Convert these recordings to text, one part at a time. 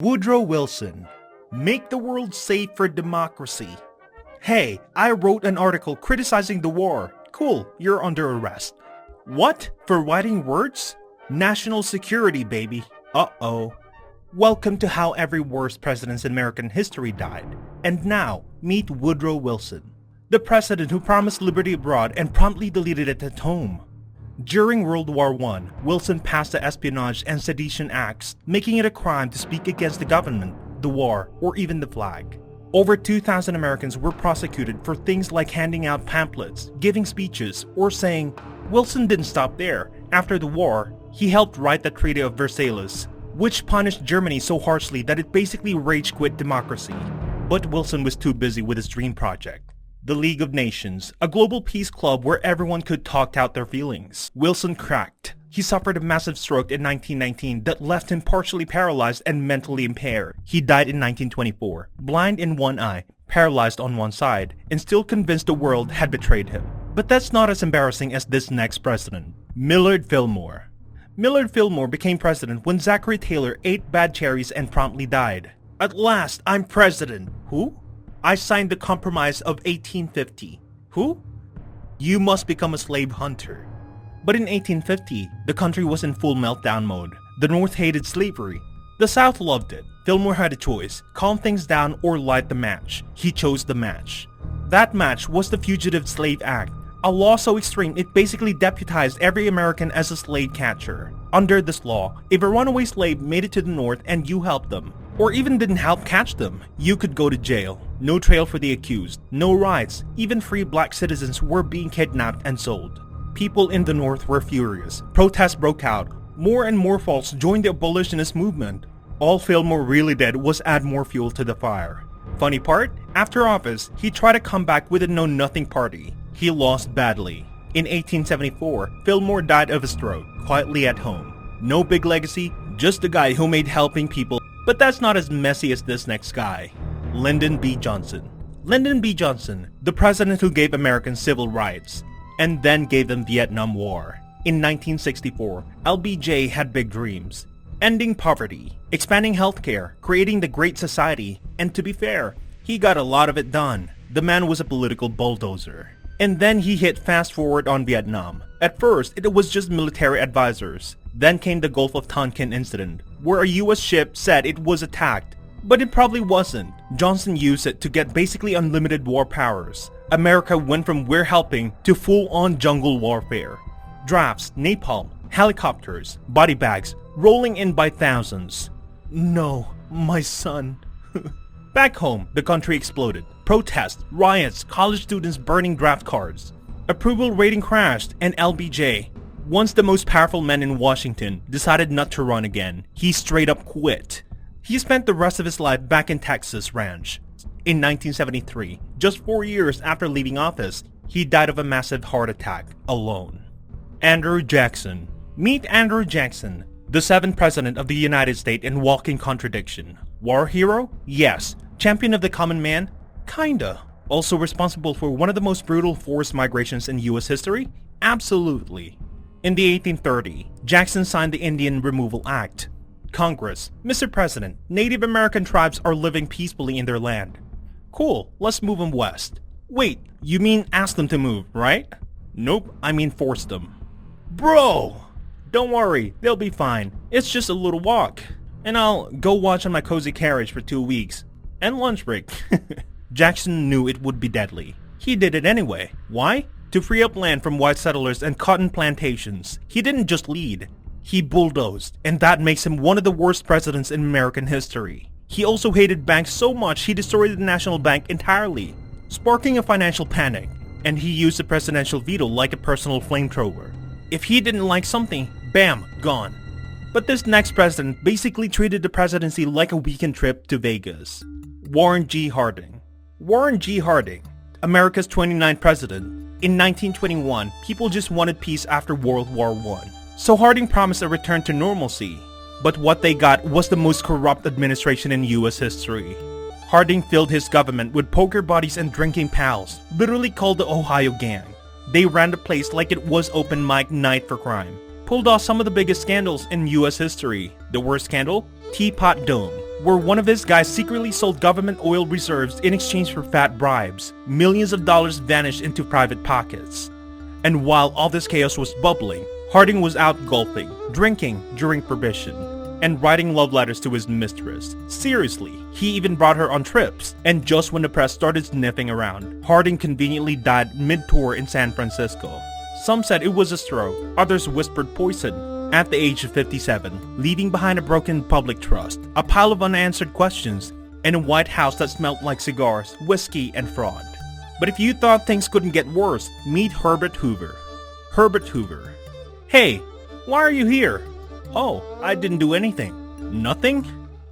Woodrow Wilson, make the world safe for democracy. Hey, I wrote an article criticizing the war. Cool, you're under arrest. What? For writing words? National security, baby. Uh-oh. Welcome to how every worst president in American history died. And now, meet Woodrow Wilson, the president who promised liberty abroad and promptly deleted it at home. During World War I, Wilson passed the Espionage and Sedition Acts, making it a crime to speak against the government, the war, or even the flag. Over 2,000 Americans were prosecuted for things like handing out pamphlets, giving speeches, or saying. Wilson didn't stop there. After the war, he helped write the Treaty of Versailles, which punished Germany so harshly that it basically rage-quit democracy. But Wilson was too busy with his dream project. The League of Nations, a global peace club where everyone could talk out their feelings. Wilson cracked. He suffered a massive stroke in 1919 that left him partially paralyzed and mentally impaired. He died in 1924, blind in one eye, paralyzed on one side, and still convinced the world had betrayed him. But that's not as embarrassing as this next president, Millard Fillmore. Millard Fillmore became president when Zachary Taylor ate bad cherries and promptly died. At last, I'm president. Who? I signed the Compromise of 1850. Who? You must become a slave hunter. But in 1850, the country was in full meltdown mode. The North hated slavery. The South loved it. Fillmore had a choice, calm things down or light the match. He chose the match. That match was the Fugitive Slave Act, a law so extreme it basically deputized every American as a slave catcher. Under this law, if a runaway slave made it to the North and you helped them, or even didn't help catch them, you could go to jail. No trail for the accused, no rights, even free black citizens were being kidnapped and sold. People in the North were furious. Protests broke out. More and more folks joined the abolitionist movement. All Fillmore really did was add more fuel to the fire. Funny part, after office, he tried to come back with a know-nothing party. He lost badly. In 1874, Fillmore died of a stroke, quietly at home. No big legacy, just a guy who made helping people. But that's not as messy as this next guy. Lyndon B. Johnson. Lyndon B. Johnson, the president who gave Americans civil rights, and then gave them Vietnam War. In 1964, LBJ had big dreams. Ending poverty, expanding healthcare, creating the Great Society, and to be fair, he got a lot of it done. The man was a political bulldozer. And then he hit fast forward on Vietnam. At first, it was just military advisors. Then came the Gulf of Tonkin incident, where a US ship said it was attacked. But it probably wasn't. Johnson used it to get basically unlimited war powers. America went from we're helping to full-on jungle warfare. Drafts, napalm, helicopters, body bags, rolling in by thousands. No, my son. Back home, the country exploded. Protests, riots, college students burning draft cards. Approval rating crashed, and LBJ, once the most powerful man in Washington, decided not to run again. He straight up quit. He spent the rest of his life back in Texas ranch. In 1973, just 4 years after leaving office, he died of a massive heart attack, alone. Andrew Jackson. Meet Andrew Jackson, the 7th president of the United States in walking contradiction. War hero? Yes. Champion of the common man? Kinda. Also responsible for one of the most brutal forced migrations in US history? Absolutely. In the 1830, Jackson signed the Indian Removal Act. Congress, Mr. President, Native American tribes are living peacefully in their land. Cool, let's move them west. Wait, you mean ask them to move, right? Nope, I mean force them. Bro! Don't worry, they'll be fine. It's just a little walk. And I'll go watch on my cozy carriage for 2 weeks. And lunch break. Jackson knew it would be deadly. He did it anyway. Why? To free up land from white settlers and cotton plantations. He didn't just lead. He bulldozed, and that makes him one of the worst presidents in American history. He also hated banks so much he destroyed the National Bank entirely, sparking a financial panic, and he used the presidential veto like a personal flamethrower. If he didn't like something, bam, gone. But this next president basically treated the presidency like a weekend trip to Vegas. Warren G. Harding. Warren G. Harding, America's 29th president. In 1921, people just wanted peace after World War I. So Harding promised a return to normalcy. But what they got was the most corrupt administration in US history. Harding filled his government with poker buddies and drinking pals, literally called the Ohio Gang. They ran the place like it was open mic night for crime. Pulled off some of the biggest scandals in US history. The worst scandal? Teapot Dome. where one of his guys secretly sold government oil reserves in exchange for fat bribes. Millions of dollars vanished into private pockets. And while all this chaos was bubbling, Harding was out golfing, drinking during prohibition, and writing love letters to his mistress. Seriously, he even brought her on trips. And just when the press started sniffing around, Harding conveniently died mid-tour in San Francisco. Some said it was a stroke, others whispered poison, at the age of 57, leaving behind a broken public trust, a pile of unanswered questions, and a White House that smelled like cigars, whiskey, and fraud. But if you thought things couldn't get worse, meet Herbert Hoover. Herbert Hoover. Hey, why are you here? Oh, I didn't do anything. Nothing?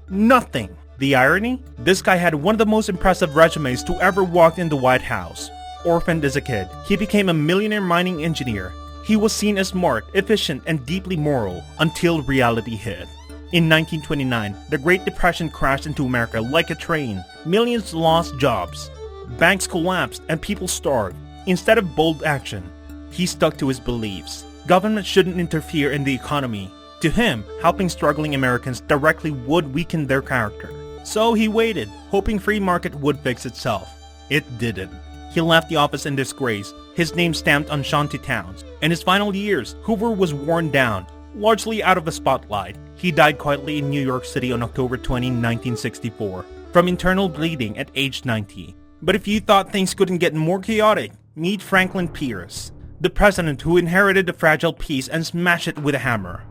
Nothing. The irony? This guy had one of the most impressive resumes to ever walk in the White House. Orphaned as a kid, he became a millionaire mining engineer. He was seen as smart, efficient, and deeply moral until reality hit. In 1929, the Great Depression crashed into America like a train. Millions lost jobs. Banks collapsed and people starved. Instead of bold action, he stuck to his beliefs. Government shouldn't interfere in the economy. To him, helping struggling Americans directly would weaken their character. So he waited, hoping free market would fix itself. It didn't. He left the office in disgrace, his name stamped on shanty towns. In his final years, Hoover was worn down, largely out of the spotlight. He died quietly in New York City on October 20, 1964, from internal bleeding at age 90. But if you thought things couldn't get more chaotic, meet Franklin Pierce, the president who inherited a fragile peace and smashed it with a hammer.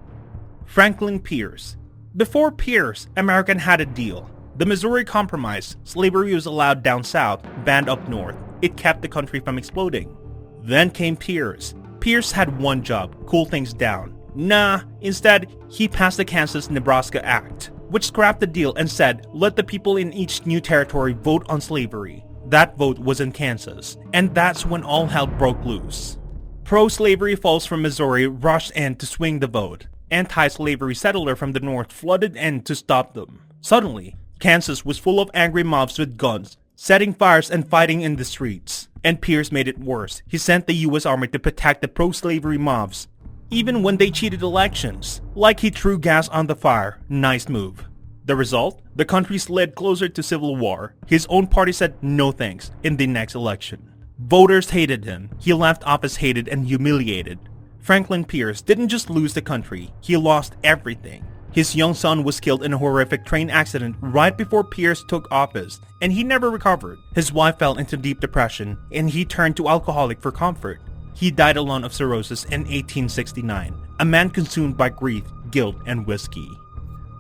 Franklin Pierce. Before Pierce, America had a deal. The Missouri Compromise. Slavery was allowed down south, banned up north. It kept the country from exploding. Then came Pierce. Pierce had one job, cool things down. Nah, instead, he passed the Kansas-Nebraska Act, which scrapped the deal and said, let the people in each new territory vote on slavery. That vote was in Kansas, and that's when all hell broke loose. Pro-slavery folks from Missouri rushed in to swing the vote. Anti-slavery settlers from the north flooded in to stop them. Suddenly, Kansas was full of angry mobs with guns, setting fires and fighting in the streets. And Pierce made it worse. He sent the U.S. Army to protect the pro-slavery mobs, even when they cheated elections. Like he threw gas on the fire. Nice move. The result? The country slid closer to civil war. His own party said no thanks in the next election. Voters hated him. He left office hated and humiliated. Franklin Pierce didn't just lose the country, he lost everything. His young son was killed in a horrific train accident right before Pierce took office, and he never recovered. His wife fell into deep depression, and he turned to alcoholic for comfort. He died alone of cirrhosis in 1869, a man consumed by grief, guilt, and whiskey.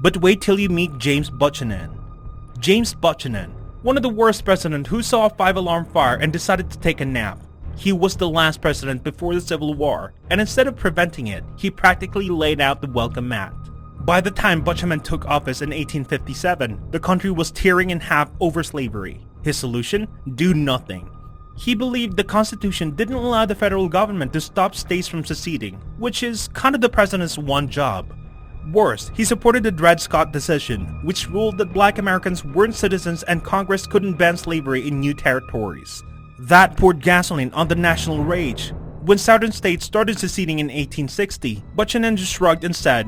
But wait till you meet James Buchanan. James Buchanan, one of the worst presidents who saw a 5-alarm fire and decided to take a nap. He was the last president before the Civil War, and instead of preventing it, he practically laid out the welcome mat. By the time Buchanan took office in 1857, the country was tearing in half over slavery. His solution? Do nothing. He believed the Constitution didn't allow the federal government to stop states from seceding, which is kind of the president's one job. Worse, he supported the Dred Scott decision, which ruled that black Americans weren't citizens and Congress couldn't ban slavery in new territories. That poured gasoline on the national rage. When southern states started seceding in 1860, Buchanan just shrugged and said,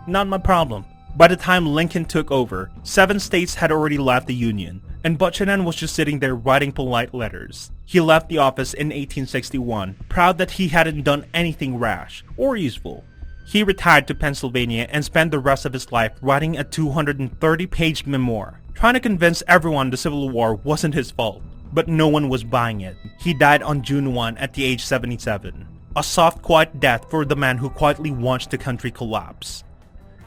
not my problem. By the time Lincoln took over, 7 states had already left the Union, and Buchanan was just sitting there writing polite letters. He left the office in 1861, proud that he hadn't done anything rash or useful. He retired to Pennsylvania and spent the rest of his life writing a 230-page memoir, trying to convince everyone the Civil War wasn't his fault. But no one was buying it. He died on June 1 at the age 77. A soft, quiet death for the man who quietly watched the country collapse.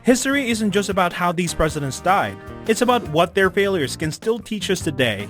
History isn't just about how these presidents died. It's about what their failures can still teach us today.